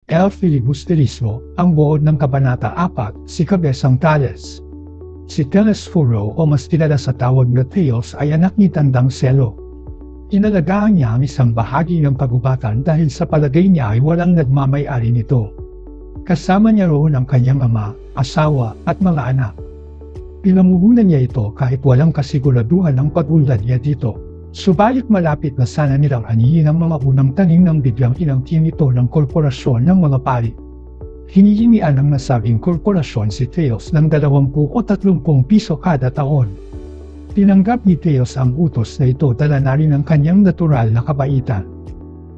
El Filibusterismo, ang buod ng Kabanata 4, si Cabezang Tales. Si Telesforo o mas kilala sa tawag na Theos ay anak ni Tandang Selo. Inalagaan niya ang isang bahagi ng kagubatan dahil sa palagay niya ay walang nagmamay-ari nito. Kasama niya roon ang kanyang ama, asawa, at mga anak. Pinamuhunan niya ito kahit walang kasiguraduhan ang pag-unlad niya dito. Subalit malapit na sana nilang anihin ang mga unang tanim ng biglang inangkin ito ng korporasyon ng mga pari. Hinihinian ng nasabing korporasyon si Theos ng 20 o 30 piso kada taon. Tinanggap ni Theos ang utos na ito dala na rin ang kanyang natural na kabaitan.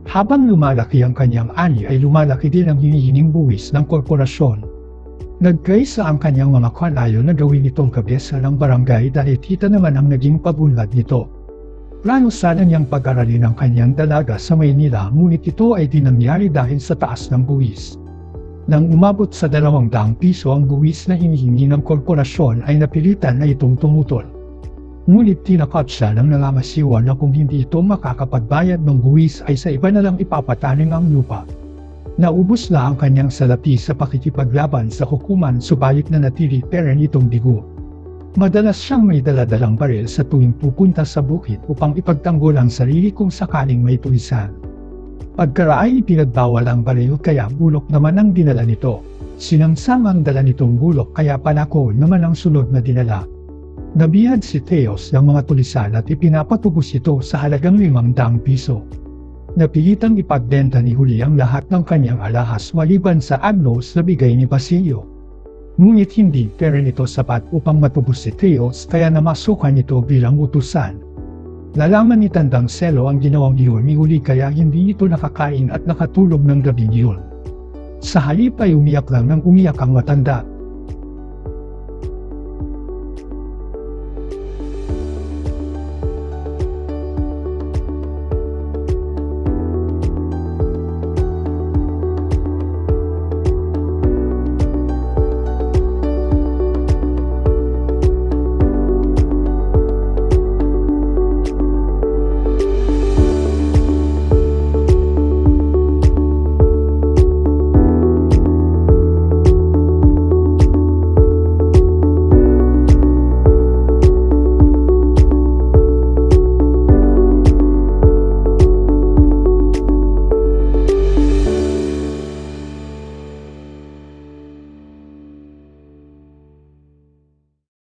Habang lumalaki ang kanyang ani ay lumalaki din ang hinihining buwis ng korporasyon. Nagkaisa ang kanyang mga kanayo na gawin itong kabesa ng barangay dahil kita naman ang naging pag-unlad nito. Plano sana niyang pag-aralin ang kanyang dalaga sa Maynila ngunit ito ay di nangyari dahil sa taas ng buwis. Nang umabot sa 200 piso ang buwis na hinihingi ng korporasyon ay napilitan na itong tumutol. Ngunit tinakot siya ng nangamasiwa na kung hindi ito makakapagbayad ng buwis ay sa iba na lang ipapataning ang lupa. Naubos na ang kanyang salapi sa pakikipaglaban sa hukuman subalit na natili pera nitong bigo. Madalas siyang may daladalang baril sa tuwing pupunta sa bukid upang ipagtanggol ang sarili kung sakaling may tulisan. Pagkaraay ipinagbawal ang baril kaya bulok naman ang dinala nito. Sinangsang ang dala nitong bulok kaya panako naman ang sunod na dinala. Nabihad si Theos ng mga tulisan at ipinapatubos ito sa halagang 500 piso. Napilitang ipagbenta ni Huli ang lahat ng kanyang alahas maliban sa agnos na bigay ni Basilio. Ngunit hindi pera nito sapat upang matubos si Theos kaya namasukan ito bilang utusan. Nalaman ni Tandang Selo ang ginawang iyon ni Huli kaya hindi ito nakakain at nakatulog ng gabing iyon. Sa halip ay umiyak lang ng umiyak ang matanda